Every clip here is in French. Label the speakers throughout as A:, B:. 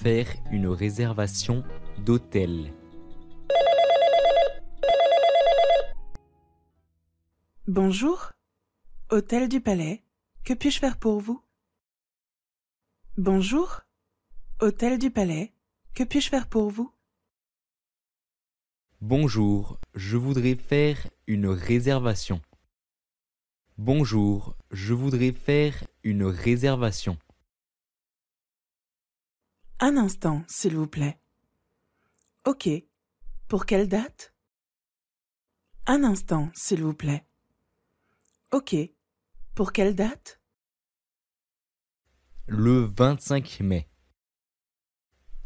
A: Faire une réservation d'hôtel.
B: Bonjour, Hôtel du Palais, que puis-je faire pour vous? Bonjour, Hôtel du Palais, que puis-je faire pour vous?
A: Bonjour, je voudrais faire une réservation. Bonjour, je voudrais faire une réservation.
B: Un instant, s'il vous plaît. Ok, pour quelle date? Un instant, s'il vous plaît. Ok, pour quelle date?
A: Le 25 mai.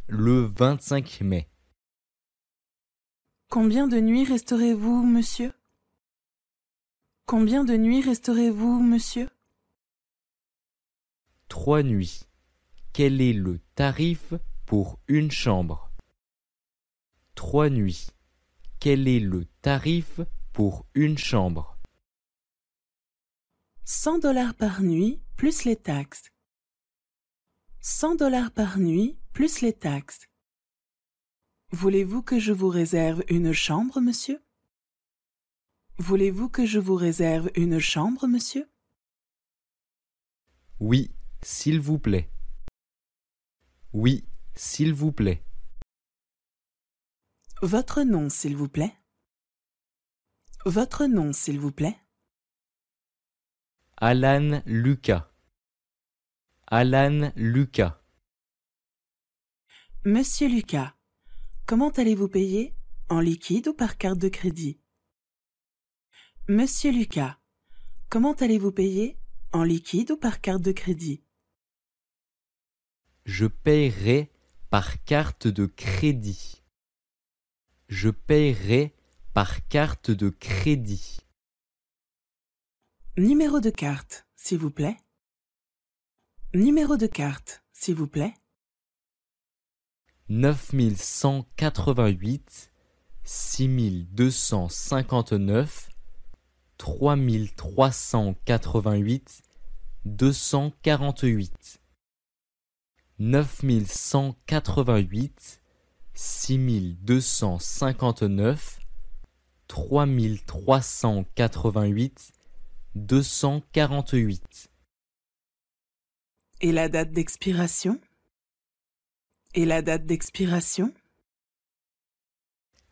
A: Le 25 mai.
B: Combien de nuits resterez-vous, monsieur? Combien de nuits resterez-vous, monsieur?
A: 3 nuits. Quel est le tarif pour une chambre? 3 nuits. Quel est le tarif pour une chambre?
B: 100 $ par nuit, plus les taxes. 100 $ par nuit, plus les taxes. Voulez-vous que je vous réserve une chambre, monsieur? Voulez-vous que je vous réserve une chambre, monsieur?
A: Oui, s'il vous plaît. Oui, s'il vous plaît.
B: Votre nom, s'il vous plaît. Votre nom, s'il vous plaît.
A: Alan Lucas. Alan Lucas.
B: Monsieur Lucas, comment allez-vous payer? En liquide ou par carte de crédit? Monsieur Lucas, comment allez-vous payer? En liquide ou par carte de crédit?
A: Je paierai par carte de crédit. Je paierai par carte de crédit.
B: Numéro de carte, s'il vous plaît. Numéro de carte, s'il vous plaît.
A: 9188, 6259, 3388, 248. 9188, 6259, 3388, 248.
B: Et la date d'expiration? Et la date d'expiration?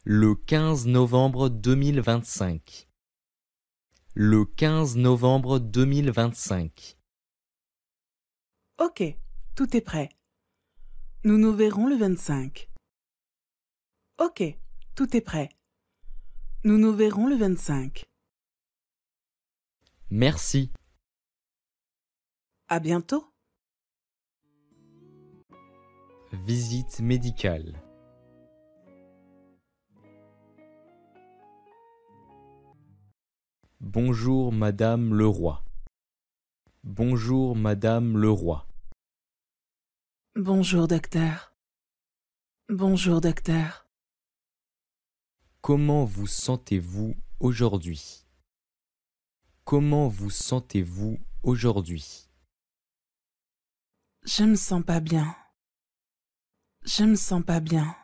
A: Le 15 novembre 2025. Le 15 novembre 2025.
B: Ok, tout est prêt. Nous nous verrons le 25. Ok, tout est prêt. Nous nous verrons le 25.
A: Merci.
B: À bientôt.
A: Visite médicale. Bonjour Madame Leroy. Bonjour Madame Leroy.
B: Bonjour, docteur. Bonjour, docteur.
A: Comment vous sentez-vous aujourd'hui? Comment vous sentez-vous aujourd'hui?
B: Je me sens pas bien. Je me sens pas bien.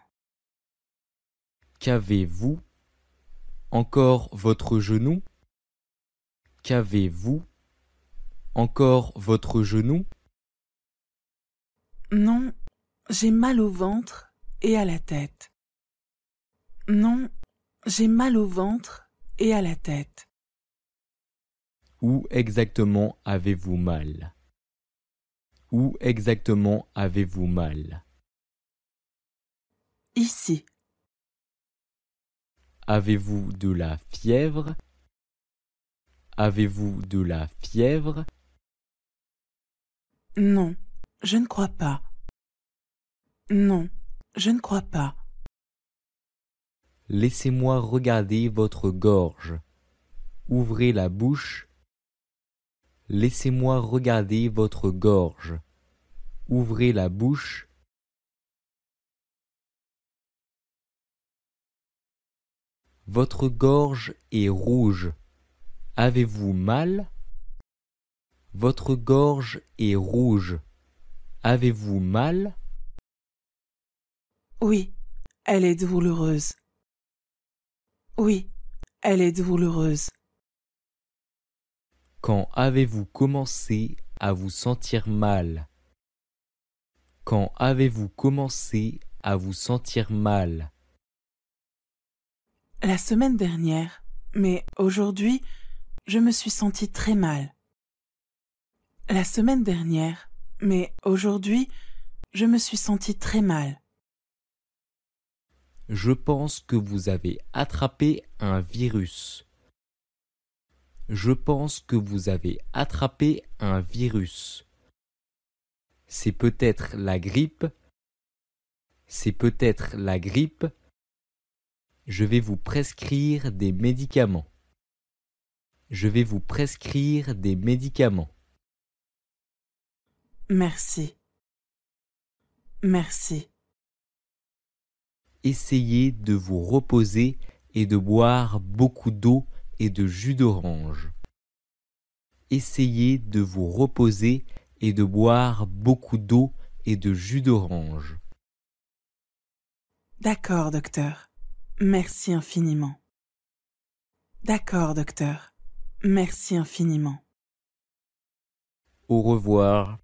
A: Qu'avez-vous? Encore votre genou? Qu'avez-vous? Encore votre genou?
B: Non, j'ai mal au ventre et à la tête. Non, j'ai mal au ventre et à la tête.
A: Où exactement avez-vous mal? Où exactement avez-vous mal?
B: Ici.
A: Avez-vous de la fièvre? Avez-vous de la fièvre?
B: Non, je ne crois pas. Non, je ne crois pas.
A: Laissez-moi regarder votre gorge. Ouvrez la bouche. Laissez-moi regarder votre gorge. Ouvrez la bouche. Votre gorge est rouge. Avez-vous mal? Votre gorge est rouge. Avez-vous mal?
B: Oui, elle est douloureuse. Oui, elle est douloureuse.
A: Quand avez-vous commencé à vous sentir mal? Quand avez-vous commencé à vous sentir mal?
B: La semaine dernière, mais aujourd'hui, je me suis sentie très mal. La semaine dernière, mais aujourd'hui, je me suis sentie très mal.
A: Je pense que vous avez attrapé un virus. Je pense que vous avez attrapé un virus. C'est peut-être la grippe. C'est peut-être la grippe. Je vais vous prescrire des médicaments. Je vais vous prescrire des médicaments.
B: Merci. Merci.
A: Essayez de vous reposer et de boire beaucoup d'eau et de jus d'orange. Essayez de vous reposer et de boire beaucoup d'eau et de jus d'orange.
B: D'accord, docteur. Merci infiniment. D'accord, docteur. Merci infiniment.
A: Au revoir.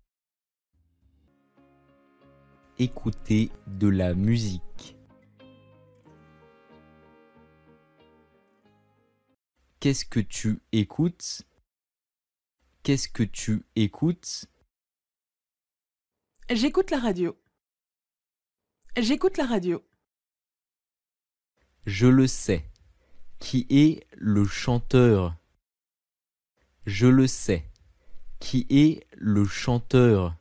A: Écoutez de la musique. Qu'est-ce que tu écoutes? Qu'est-ce que tu écoutes?
B: J'écoute la radio. J'écoute la radio.
A: Je le sais. Qui est le chanteur? Je le sais. Qui est le chanteur?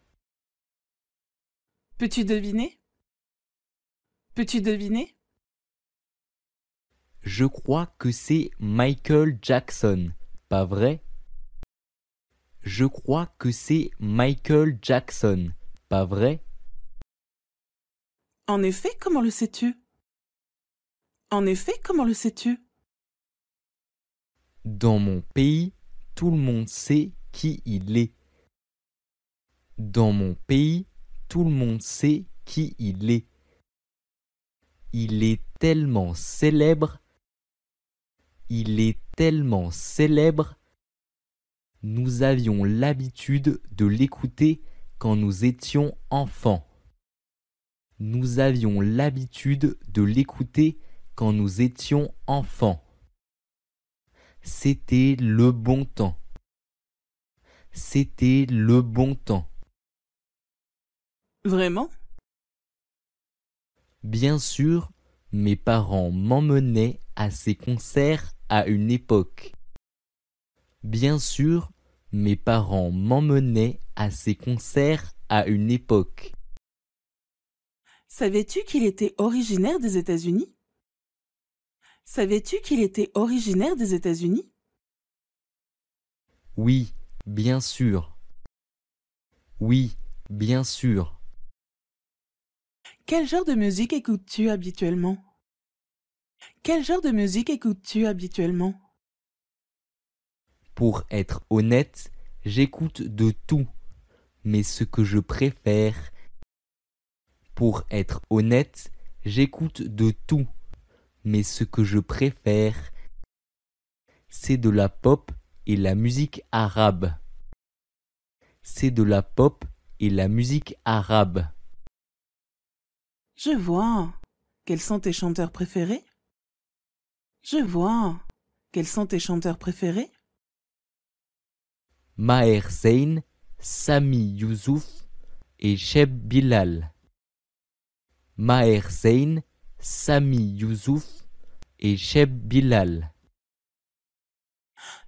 B: Peux-tu deviner? Peux-tu deviner?
A: Je crois que c'est Michael Jackson, pas vrai? Je crois que c'est Michael Jackson, pas vrai?
B: En effet, comment le sais-tu? En effet, comment le sais-tu?
A: Dans mon pays, tout le monde sait qui il est. Dans mon pays, tout le monde sait qui il est. Il est tellement célèbre. Il est tellement célèbre. Nous avions l'habitude de l'écouter quand nous étions enfants. Nous avions l'habitude de l'écouter quand nous étions enfants. C'était le bon temps. C'était le bon temps.
B: Vraiment?
A: Bien sûr, mes parents m'emmenaient à ces concerts à une époque. Bien sûr, mes parents m'emmenaient à ces concerts à une époque.
B: Savais-tu qu'il était originaire des États-Unis? Savais-tu qu'il était originaire des États-Unis?
A: Oui, bien sûr. Oui, bien sûr.
B: Quel genre de musique écoutes-tu habituellement? Quel genre de musique écoutes-tu habituellement?
A: Pour être honnête, j'écoute de tout, mais ce que je préfère... Pour être honnête, j'écoute de tout, mais ce que je préfère, c'est de la pop et la musique arabe. C'est de la pop et la musique arabe.
B: Je vois. Quels sont tes chanteurs préférés? Je vois. Quels sont tes chanteurs préférés?
A: Maher Zain, Sami Youssouf et Cheb Bilal. Maher Zain, Sami Youssouf et Cheb Bilal.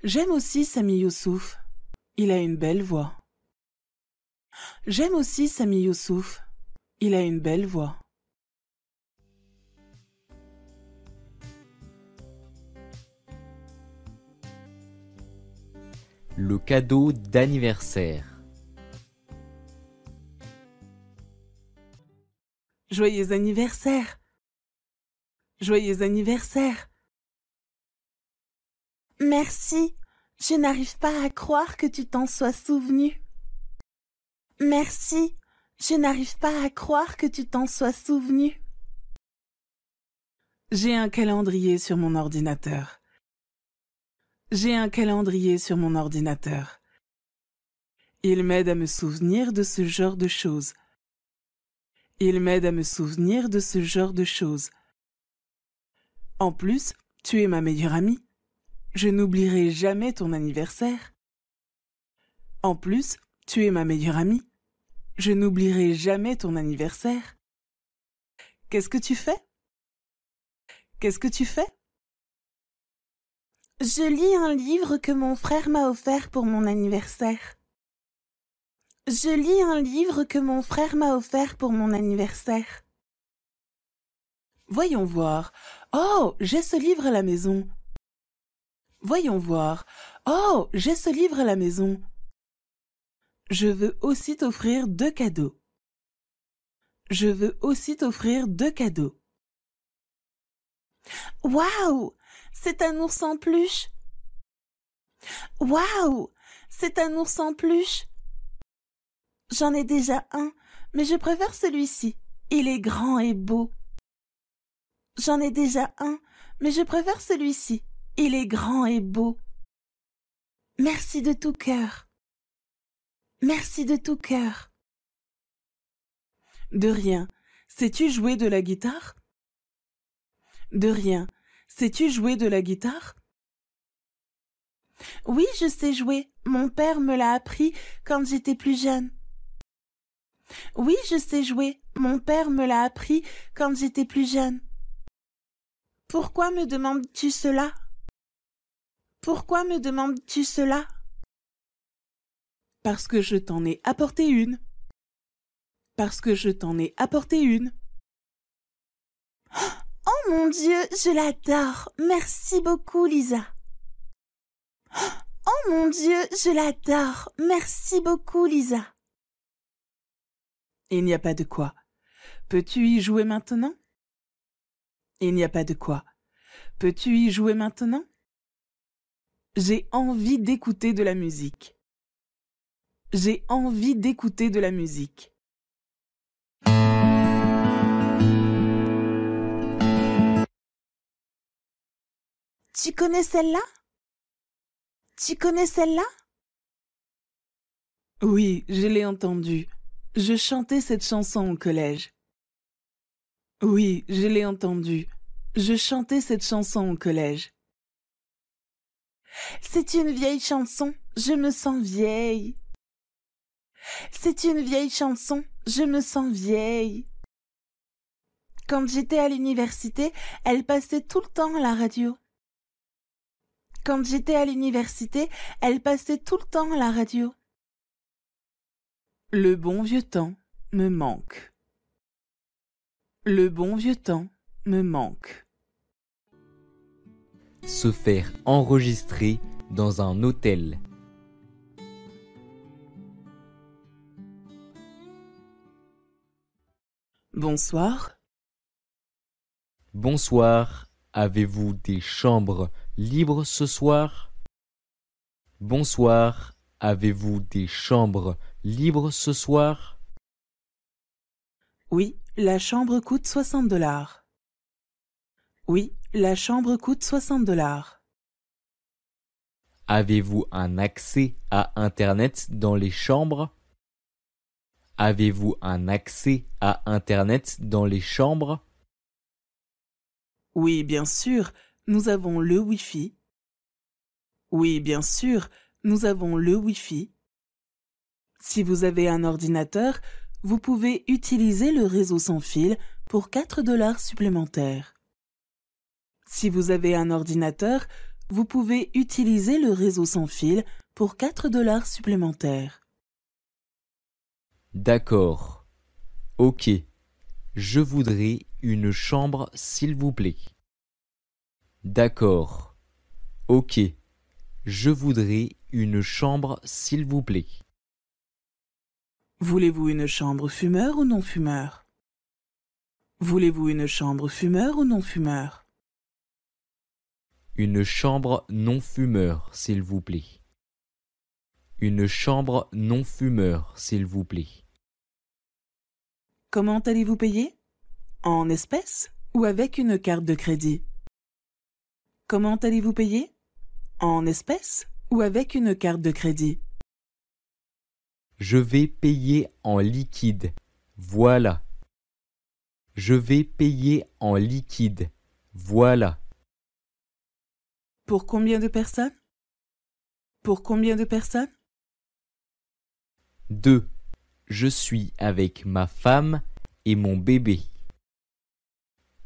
B: J'aime aussi Sami Youssouf. Il a une belle voix. J'aime aussi Sami Youssouf. Il a une belle voix.
A: Le cadeau d'anniversaire.
B: Joyeux anniversaire! Joyeux anniversaire! Merci, je n'arrive pas à croire que tu t'en sois souvenu. Merci, je n'arrive pas à croire que tu t'en sois souvenu. J'ai un calendrier sur mon ordinateur. J'ai un calendrier sur mon ordinateur. Il m'aide à me souvenir de ce genre de choses. Il m'aide à me souvenir de ce genre de choses. En plus, tu es ma meilleure amie. Je n'oublierai jamais ton anniversaire. En plus, tu es ma meilleure amie. Je n'oublierai jamais ton anniversaire. Qu'est-ce que tu fais? Qu'est-ce que tu fais? Je lis un livre que mon frère m'a offert pour mon anniversaire. Je lis un livre que mon frère m'a offert pour mon anniversaire. Voyons voir. Oh, j'ai ce livre à la maison. Voyons voir. Oh, j'ai ce livre à la maison. Je veux aussi t'offrir 2 cadeaux. Je veux aussi t'offrir 2 cadeaux. Waouh! C'est un ours en peluche. Waouh! C'est un ours en peluche. J'en ai déjà un, mais je préfère celui-ci. Il est grand et beau. J'en ai déjà un, mais je préfère celui-ci. Il est grand et beau. Merci de tout cœur. Merci de tout cœur. De rien. Sais-tu jouer de la guitare? De rien. Sais-tu jouer de la guitare? Oui, je sais jouer. Mon père me l'a appris quand j'étais plus jeune. Oui, je sais jouer. Mon père me l'a appris quand j'étais plus jeune. Pourquoi me demandes-tu cela? Pourquoi me demandes-tu cela? Parce que je t'en ai apporté une. Parce que je t'en ai apporté une. Oh mon Dieu, je l'adore. Merci beaucoup, Lisa. Oh mon Dieu, je l'adore. Merci beaucoup, Lisa. Il n'y a pas de quoi. Peux-tu y jouer maintenant? Il n'y a pas de quoi. Peux-tu y jouer maintenant? J'ai envie d'écouter de la musique. J'ai envie d'écouter de la musique. Tu connais celle-là? Tu connais celle-là? Oui, je l'ai entendue. Je chantais cette chanson au collège. Oui, je l'ai entendue. Je chantais cette chanson au collège. C'est une vieille chanson, je me sens vieille. C'est une vieille chanson, je me sens vieille. Quand j'étais à l'université, elle passait tout le temps à la radio. Quand j'étais à l'université, elle passait tout le temps à la radio. Le bon vieux temps me manque. Le bon vieux temps me manque.
A: Se faire enregistrer dans un hôtel.
B: Bonsoir.
A: Bonsoir, avez-vous des chambres libres ce soir? Bonsoir, avez-vous des chambres libres ce soir?
B: Oui, la chambre coûte $60. Oui, la chambre coûte $60.
A: Avez-vous un accès à Internet dans les chambres? Avez-vous un accès à Internet dans les chambres?
B: Oui, bien sûr, nous avons le Wi-Fi. Oui, bien sûr, nous avons le Wi-Fi. Si vous avez un ordinateur, vous pouvez utiliser le réseau sans fil pour $4 supplémentaires. Si vous avez un ordinateur, vous pouvez utiliser le réseau sans fil pour $4 supplémentaires.
A: D'accord. Ok. Je voudrais une chambre, s'il vous plaît. D'accord. Ok. Je voudrais une chambre, s'il vous plaît.
B: Voulez-vous une chambre fumeur ou non fumeur? Voulez-vous une chambre fumeur ou non fumeur?
A: Une chambre non fumeur, s'il vous plaît. Une chambre non fumeur, s'il vous plaît.
B: Comment allez-vous payer? En espèces ou avec une carte de crédit? Comment allez-vous payer? En espèces ou avec une carte de crédit?
A: Je vais payer en liquide. Voilà. Je vais payer en liquide. Voilà.
B: Pour combien de personnes? Pour combien de personnes?
A: 2. Je suis avec ma femme et mon bébé.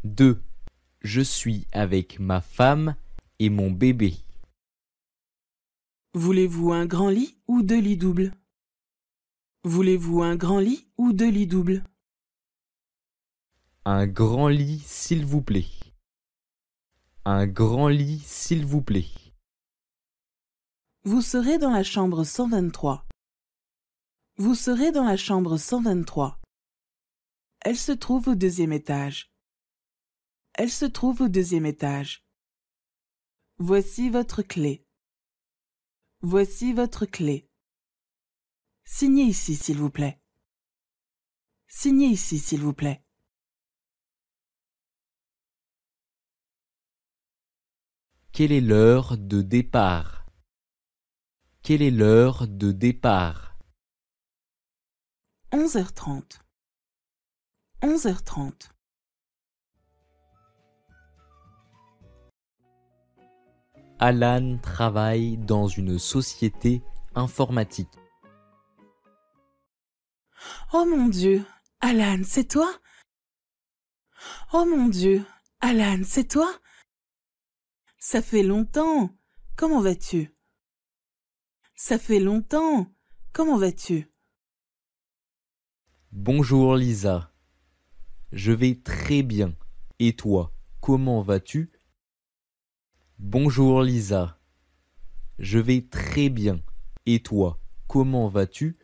A: 2. Je suis avec ma femme et mon bébé.
B: Voulez-vous un grand lit ou 2 lits doubles? Voulez-vous un grand lit ou 2 lits doubles?
A: Un grand lit, s'il vous plaît. Un grand lit, s'il vous plaît.
B: Vous serez dans la chambre 123. Vous serez dans la chambre 123. Elle se trouve au 2e étage. Elle se trouve au 2e étage. Voici votre clé. Voici votre clé. Signez ici, s'il vous plaît. Signez ici, s'il vous plaît.
A: Quelle est l'heure de départ? Quelle est l'heure de départ?
B: 11h30. 11h30.
A: Alan travaille dans une société informatique.
B: Oh mon Dieu, Alan, c'est toi? Oh mon Dieu, Alan, c'est toi? Ça fait longtemps. Comment vas-tu? Ça fait longtemps. Comment vas-tu?
A: Bonjour Lisa. Je vais très bien. Et toi, comment vas-tu? Bonjour Lisa. Je vais très bien. Et toi, comment vas-tu?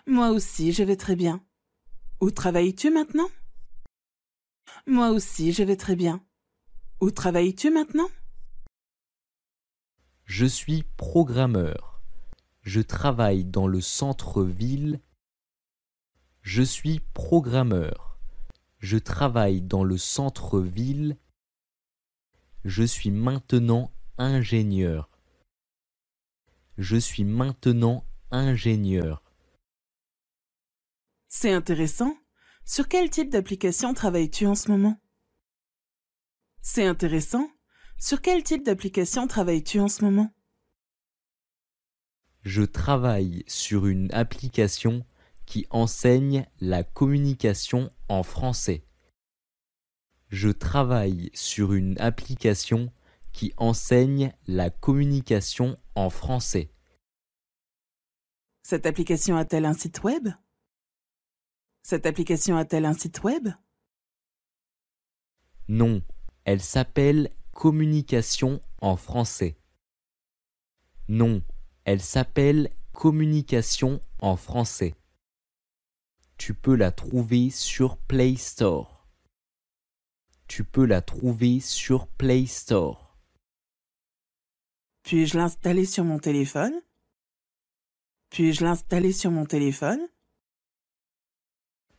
B: Moi aussi, je vais très bien. Où travailles-tu maintenant? Moi aussi, je vais très bien. Où travailles-tu maintenant?
A: Je suis programmeur. Je travaille dans le centre-ville. Je suis programmeur. Je travaille dans le centre-ville. Je suis maintenant ingénieur. Je suis maintenant ingénieur.
B: C'est intéressant. Sur quel type d'application travailles-tu en ce moment? C'est intéressant. Sur quel type d'application travailles-tu en ce moment?
A: Je travaille sur une application qui enseigne la communication en français. Je travaille sur une application qui enseigne la communication en français.
B: Cette application a-t-elle un site web? Cette application a-t-elle un site web?
A: Non, elle s'appelle Communication en français. Non, elle s'appelle Communication en français. Tu peux la trouver sur Play Store. Tu peux la trouver sur Play Store.
B: Puis-je l'installer sur mon téléphone? Puis-je l'installer sur mon téléphone?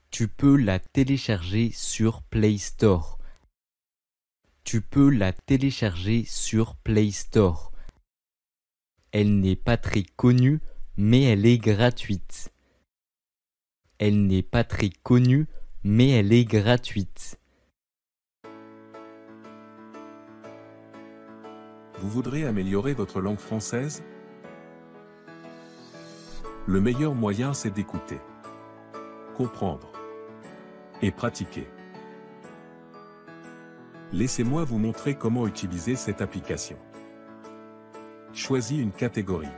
A: Tu peux la télécharger sur Play Store. Tu peux la télécharger sur Play Store. Elle n'est pas très connue, mais elle est gratuite. Elle n'est pas très connue, mais elle est gratuite.
C: Vous voudrez améliorer votre langue française? Le meilleur moyen, c'est d'écouter, comprendre et pratiquer. Laissez-moi vous montrer comment utiliser cette application. Choisis une catégorie.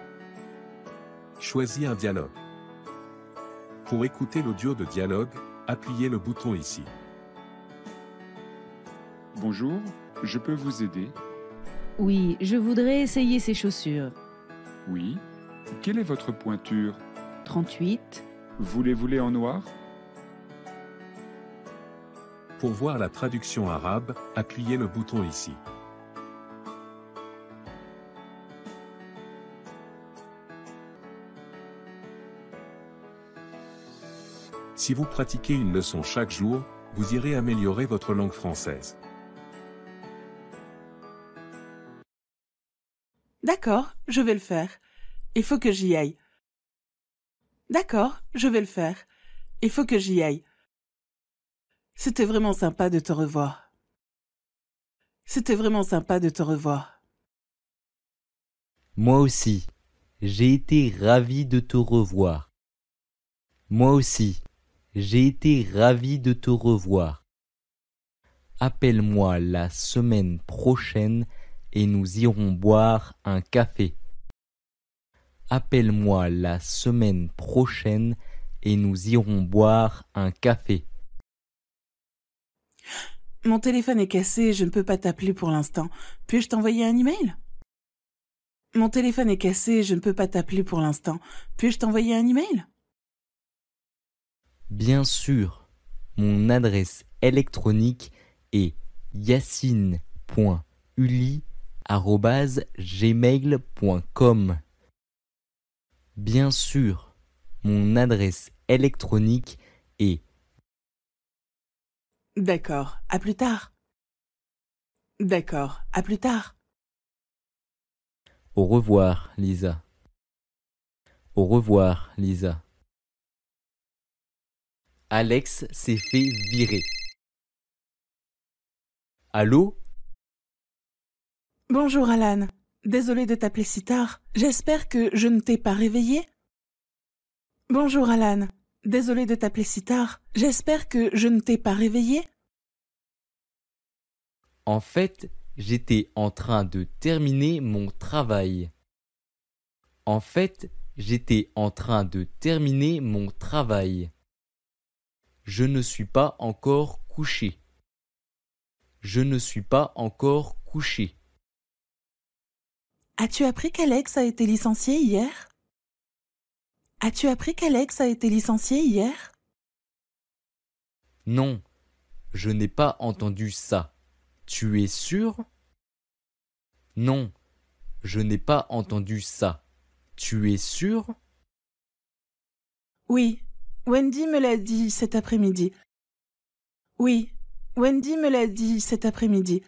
C: Choisis un dialogue. Pour écouter l'audio de dialogue, appuyez le bouton ici.
D: Bonjour, je peux vous aider?
E: Oui, je voudrais essayer ces chaussures.
D: Oui. Quelle est votre pointure?
E: 38.
D: Voulez-vous-les en noir?
C: Pour voir la traduction arabe, appuyez le bouton ici. Si vous pratiquez une leçon chaque jour, Vous irez améliorer votre langue française.
B: D'accord, je vais le faire. Il faut que j'y aille. D'accord, je vais le faire. Il faut que j'y aille. C'était vraiment sympa de te revoir. C'était vraiment sympa de te revoir.
A: Moi aussi, j'ai été ravi de te revoir. Moi aussi, j'ai été ravi de te revoir. Appelle-moi la semaine prochaine et nous irons boire un café. Appelle-moi la semaine prochaine et nous irons boire un café.
B: Mon téléphone est cassé et je ne peux pas t'appeler pour l'instant. Puis-je t'envoyer un email? Mon téléphone est cassé et je ne peux pas t'appeler pour l'instant. Puis-je t'envoyer un email?
A: Bien sûr, mon adresse électronique est yassine.uli@gmail.com. Bien sûr, mon adresse électronique est...
B: D'accord, à plus tard. D'accord, à plus tard.
A: Au revoir, Lisa. Au revoir, Lisa. Alex s'est fait virer. Allô?
B: Bonjour Alan. Désolée de t'appeler si tard. J'espère que je ne t'ai pas réveillé. Bonjour Alan. Désolée de t'appeler si tard. J'espère que je ne t'ai pas réveillé.
A: En fait, j'étais en train de terminer mon travail. En fait, j'étais en train de terminer mon travail. Je ne suis pas encore couché. Je ne suis pas encore couché.
B: As-tu appris qu'Alex a été licencié hier? As-tu appris qu'Alex a été licencié hier?
A: Non, je n'ai pas entendu ça. Tu es sûr? Non, je n'ai pas entendu ça. Tu es sûr?
B: Oui, Wendy me l'a dit cet après-midi. Oui, Wendy me l'a dit cet après-midi.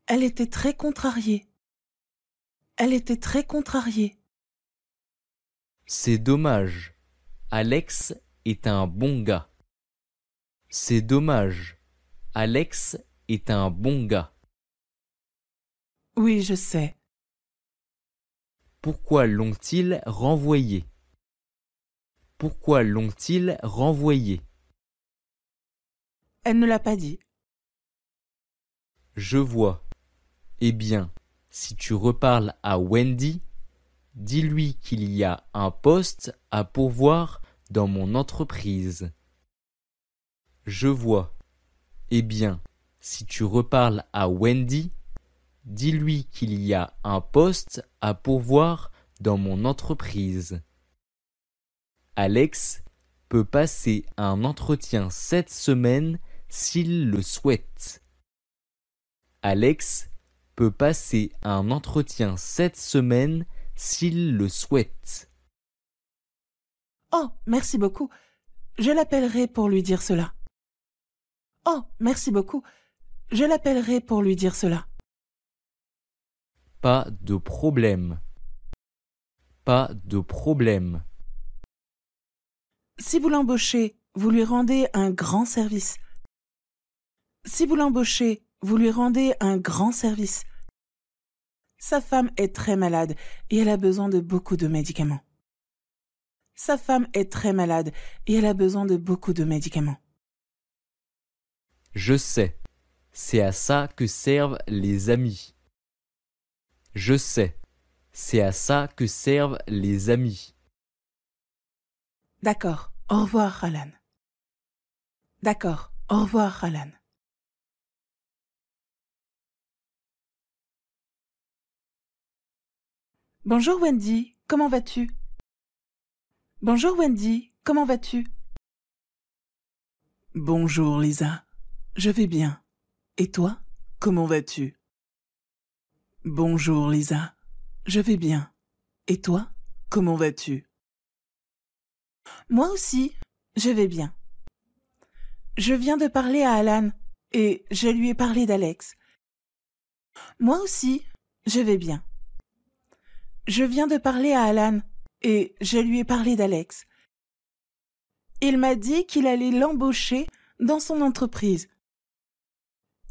B: Elle était très contrariée. Elle était très contrariée.
A: C'est dommage. Alex est un bon gars. C'est dommage. Alex est un bon gars.
B: Oui, je sais.
A: Pourquoi l'ont-ils renvoyé? Pourquoi l'ont-ils renvoyé?
B: Elle ne l'a pas dit.
A: Je vois. Eh bien, si tu reparles à Wendy, dis-lui qu'il y a un poste à pourvoir dans mon entreprise. Je vois. Eh bien, si tu reparles à Wendy, dis-lui qu'il y a un poste à pourvoir dans mon entreprise. Alex peut passer un entretien cette semaine s'il le souhaite. Alex peut passer un entretien cette semaine s'il le souhaite.
B: Oh, merci beaucoup. Je l'appellerai pour lui dire cela. Oh, merci beaucoup. Je l'appellerai pour lui dire cela.
A: Pas de problème. Pas de problème.
B: Si vous l'embauchez, vous lui rendez un grand service. Si vous l'embauchez, vous lui rendez un grand service. Sa femme est très malade et elle a besoin de beaucoup de médicaments. Sa femme est très malade et elle a besoin de beaucoup de médicaments.
A: Je sais. C'est à ça que servent les amis. Je sais. C'est à ça que servent les amis.
B: D'accord. Au revoir, Alan. D'accord. Au revoir, Alan. Bonjour Wendy, comment vas-tu? Bonjour Wendy, comment vas-tu? Bonjour Lisa, je vais bien. Et toi, comment vas-tu? Bonjour Lisa, je vais bien. Et toi, comment vas-tu? Moi aussi, je vais bien. Je viens de parler à Alan et je lui ai parlé d'Alex. Moi aussi, je vais bien. Je viens de parler à Alan et je lui ai parlé d'Alex. Il m'a dit qu'il allait l'embaucher dans son entreprise.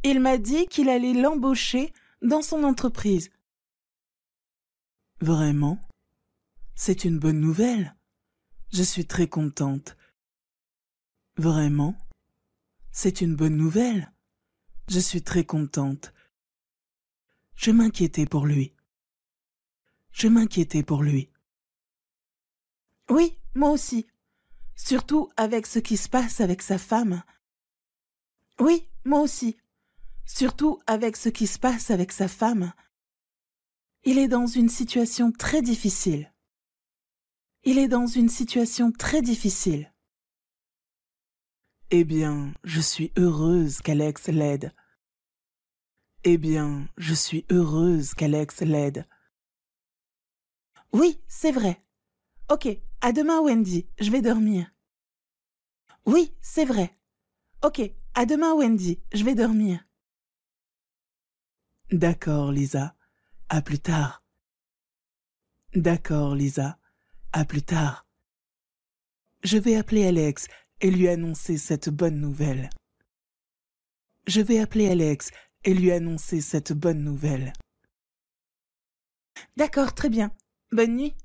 B: Il m'a dit qu'il allait l'embaucher dans son entreprise. Vraiment? C'est une bonne nouvelle. Je suis très contente. Vraiment? C'est une bonne nouvelle. Je suis très contente. Je m'inquiétais pour lui. Je m'inquiétais pour lui. Oui, moi aussi. Surtout avec ce qui se passe avec sa femme. Oui, moi aussi. Surtout avec ce qui se passe avec sa femme. Il est dans une situation très difficile. Il est dans une situation très difficile. Eh bien, je suis heureuse qu'Alex l'aide. Eh bien, je suis heureuse qu'Alex l'aide. Oui, c'est vrai. Ok, à demain Wendy, je vais dormir. Oui, c'est vrai. Ok, à demain Wendy, je vais dormir. D'accord, Lisa. À plus tard. D'accord, Lisa. À plus tard. Je vais appeler Alex et lui annoncer cette bonne nouvelle. Je vais appeler Alex et lui annoncer cette bonne nouvelle. D'accord, très bien. Bonne nuit.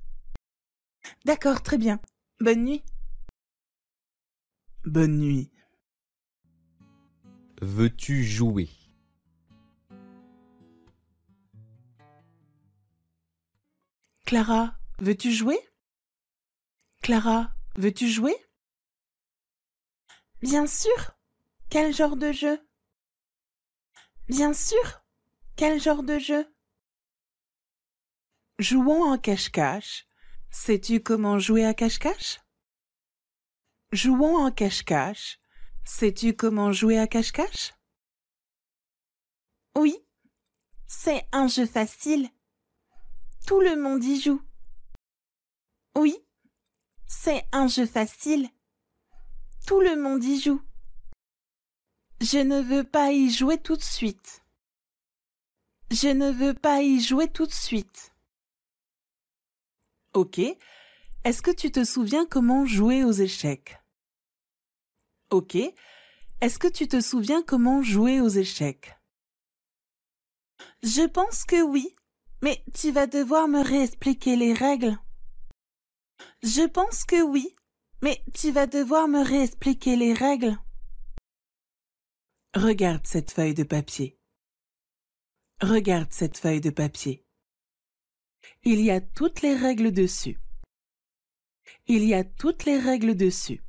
B: D'accord, très bien. Bonne nuit. Bonne nuit.
A: Veux-tu jouer?
B: Clara, veux-tu jouer? Clara, veux-tu jouer? Bien sûr. Quel genre de jeu? Bien sûr. Quel genre de jeu? Jouons en cache-cache. Sais-tu comment jouer à cache-cache? Jouons en cache-cache. Sais-tu comment jouer à cache-cache? Oui. C'est un jeu facile. Tout le monde y joue. Oui. C'est un jeu facile. Tout le monde y joue. Je ne veux pas y jouer tout de suite. Je ne veux pas y jouer tout de suite. Ok. Est-ce que tu te souviens comment jouer aux échecs? Ok. Est-ce que tu te souviens comment jouer aux échecs? Je pense que oui, mais tu vas devoir me réexpliquer les règles. Je pense que oui, mais tu vas devoir me réexpliquer les règles. Regarde cette feuille de papier. Regarde cette feuille de papier. Il y a toutes les règles dessus. Il y a toutes les règles dessus.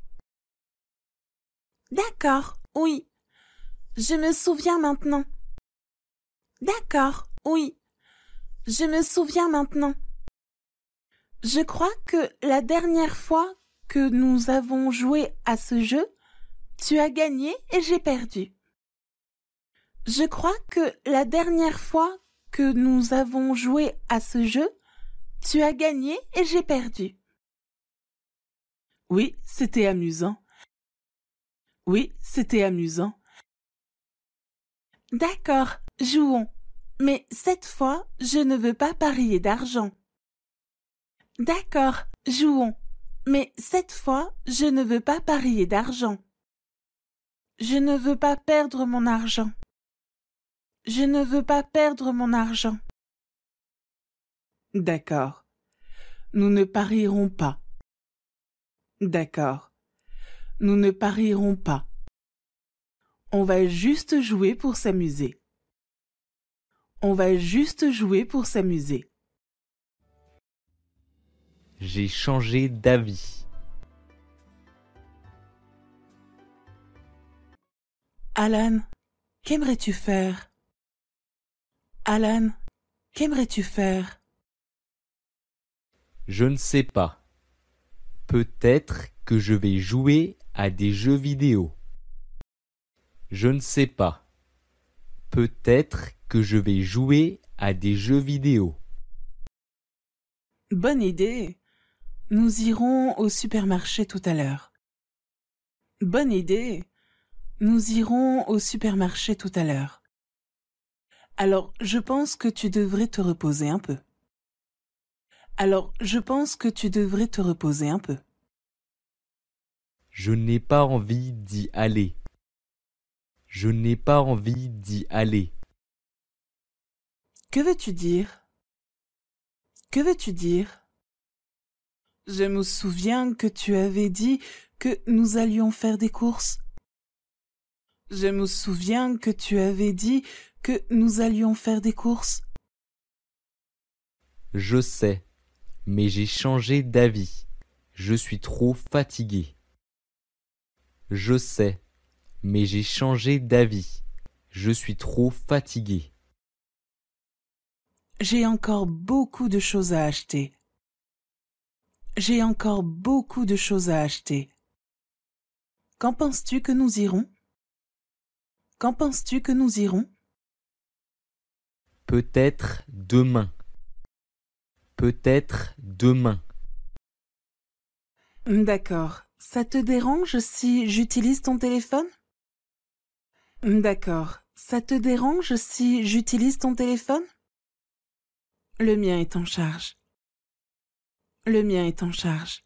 B: D'accord, oui. Je me souviens maintenant. D'accord, oui. Je me souviens maintenant. Je crois que la dernière fois que nous avons joué à ce jeu, tu as gagné et j'ai perdu. Je crois que la dernière fois que nous avons joué à ce jeu, tu as gagné et j'ai perdu. Oui, c'était amusant. Oui, c'était amusant. D'accord, jouons. Mais cette fois, je ne veux pas parier d'argent. D'accord, jouons. Mais cette fois, je ne veux pas parier d'argent. Je ne veux pas perdre mon argent. Je ne veux pas perdre mon argent. D'accord. Nous ne parierons pas. D'accord. Nous ne parierons pas. On va juste jouer pour s'amuser. On va juste jouer pour s'amuser.
A: J'ai changé d'avis.
B: Alan, qu'aimerais-tu faire? Alan, qu'aimerais-tu faire?
A: Je ne sais pas. Peut-être que je vais jouer à des jeux vidéo. Je ne sais pas. Peut-être que je vais jouer à des jeux vidéo.
B: Bonne idée. Nous irons au supermarché tout à l'heure. Bonne idée. Nous irons au supermarché tout à l'heure. Alors, je pense que tu devrais te reposer un peu. Alors, je pense que tu devrais te reposer un peu.
A: Je n'ai pas envie d'y aller. Je n'ai pas envie d'y aller.
B: Que veux-tu dire? Que veux-tu dire? Je me souviens que tu avais dit que nous allions faire des courses. Je me souviens que tu avais dit que nous allions faire des courses.
A: Je sais, mais j'ai changé d'avis. Je suis trop fatigué. Je sais, mais j'ai changé d'avis. Je suis trop fatigué.
B: J'ai encore beaucoup de choses à acheter. J'ai encore beaucoup de choses à acheter. Quand penses-tu que nous irons? Quand penses-tu que nous irons?
A: Peut-être demain. Peut-être demain.
B: D'accord. Ça te dérange si j'utilise ton téléphone? D'accord. Ça te dérange si j'utilise ton téléphone? Le mien est en charge. Le mien est en charge.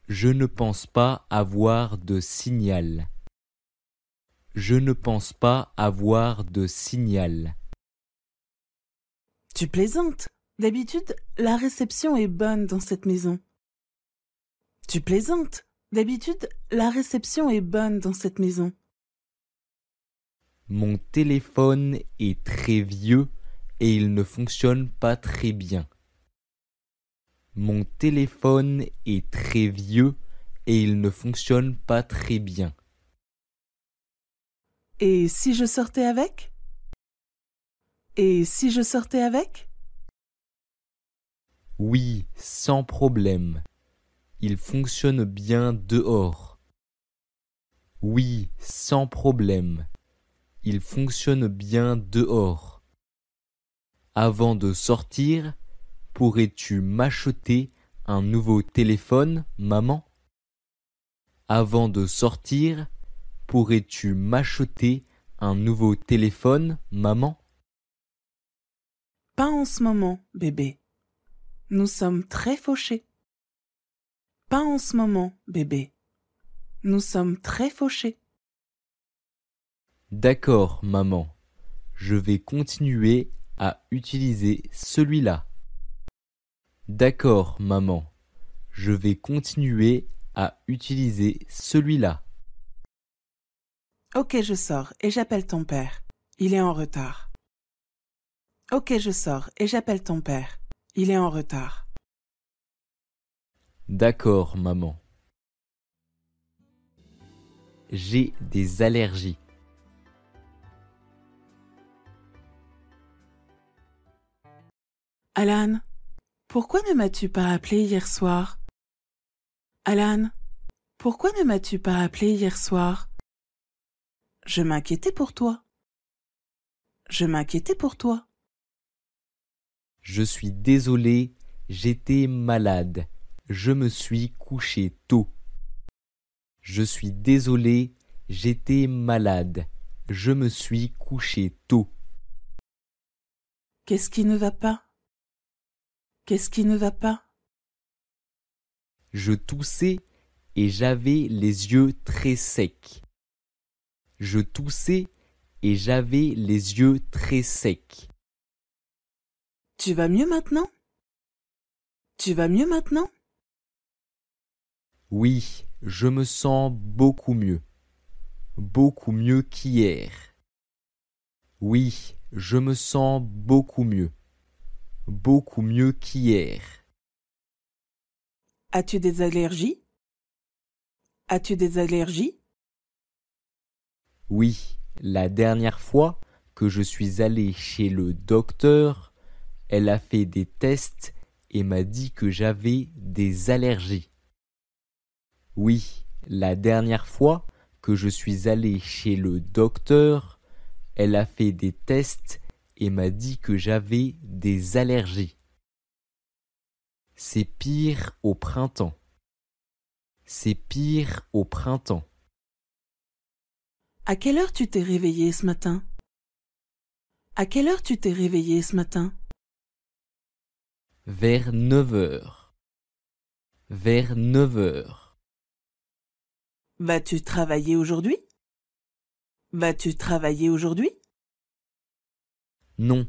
A: Je ne pense pas avoir de signal. Je ne pense pas avoir de signal.
B: Tu plaisantes. D'habitude, la réception est bonne dans cette maison. Tu plaisantes. D'habitude, la réception est bonne dans cette maison.
A: Mon téléphone est très vieux et il ne fonctionne pas très bien. Mon téléphone est très vieux et il ne fonctionne pas très bien.
B: Et si je sortais avec? Et si je sortais avec?
A: Oui, sans problème. Il fonctionne bien dehors. Oui, sans problème. Il fonctionne bien dehors. Avant de sortir, pourrais-tu m'acheter un nouveau téléphone, maman? Avant de sortir, pourrais-tu m'acheter un nouveau téléphone, maman?
B: Pas en ce moment, bébé. Nous sommes très fauchés. Pas en ce moment, bébé. Nous sommes très fauchés.
A: D'accord, maman. Je vais continuer à utiliser celui-là. D'accord, maman. Je vais continuer à utiliser celui-là.
B: Ok, je sors et j'appelle ton père. Il est en retard. Ok, je sors et j'appelle ton père. Il est en retard.
A: D'accord, maman. J'ai des allergies.
B: Alan, pourquoi ne m'as-tu pas appelé hier soir? Alan, pourquoi ne m'as-tu pas appelé hier soir? Je m'inquiétais pour toi. Je m'inquiétais pour toi.
A: Je suis désolé, j'étais malade. Je me suis couché tôt. Je suis désolé, j'étais malade. Je me suis couché tôt.
B: Qu'est-ce qui ne va pas? Qu'est-ce qui ne va pas?
A: Je toussais et j'avais les yeux très secs. Je toussais et j'avais les yeux très secs.
B: Tu vas mieux maintenant? Tu vas mieux maintenant?
A: Oui, je me sens beaucoup mieux. Beaucoup mieux qu'hier. Oui, je me sens beaucoup mieux. Beaucoup mieux qu'hier.
B: As-tu des allergies? As-tu des allergies?
A: Oui, la dernière fois que je suis allé chez le docteur, elle a fait des tests et m'a dit que j'avais des allergies. Oui, la dernière fois que je suis allé chez le docteur, elle a fait des tests et m'a dit que j'avais des allergies. C'est pire au printemps. C'est pire au printemps.
B: À quelle heure tu t'es réveillé ce matin? À quelle heure tu t'es réveillé ce matin?
A: Vers 9 heures. Vers 9 heures.
B: Vas-tu travailler aujourd'hui? Vas-tu travailler aujourd'hui?
A: Non,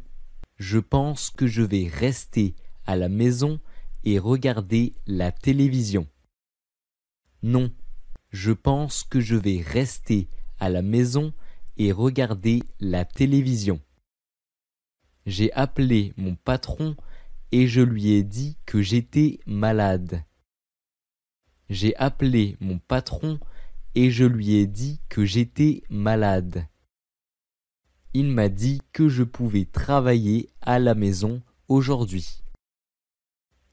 A: je pense que je vais rester à la maison et regarder la télévision. Non, je pense que je vais rester à la maison et regarder la télévision. J'ai appelé mon patron et je lui ai dit que j'étais malade. J'ai appelé mon patron et je lui ai dit que j'étais malade. Il m'a dit que je pouvais travailler à la maison aujourd'hui.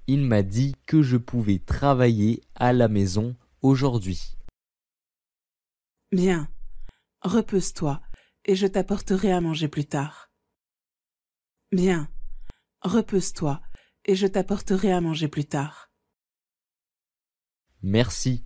A: Il m'a dit que je pouvais travailler à la maison aujourd'hui.
B: Bien. Repose-toi et je t'apporterai à manger plus tard. Bien. Repose-toi et je t'apporterai à manger plus tard.
A: Merci.